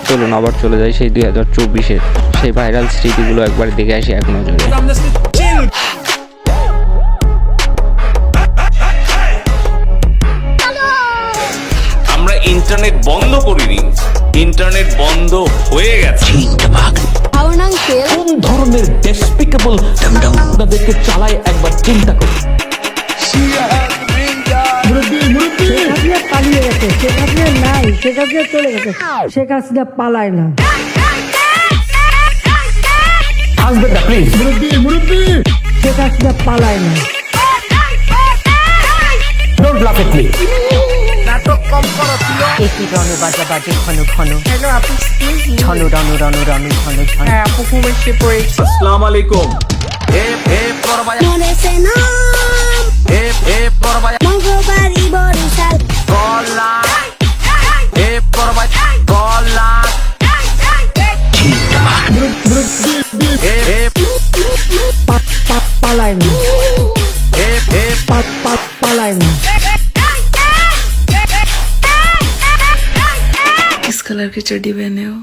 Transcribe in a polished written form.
চলুন আবার চলে যাই সেই 2024-এর সেই ভাইরাল স্মৃতিগুলো একবার দেখে আসি এক নজরে। আমরা ইন্টারনেট বন্ধ করিনি, ইন্টারনেট বন্ধ হয়ে গেছে। কোন ধরনের ডেসপিকেবল আপনাদেরকে চালায় একবার চিন্তা করুন। পালিয়ে গেছে, শেখ হাসিনা নাই, শেখ হাসিনা চলে গেছে, শেখ হাসিনা পালায় না। আসবেন না প্লিজ। শেখ হাসিনা পালায় না। ডোন্ট লাফ এট মি। একটি রণ বাজা বাজে ঘন ঘন, ঝন রণ রণ রণ ঝন ঝন। আসসালামু আলাইকুম। পালায় না, পালায় না। किस कलर की चड्डी पहने हो?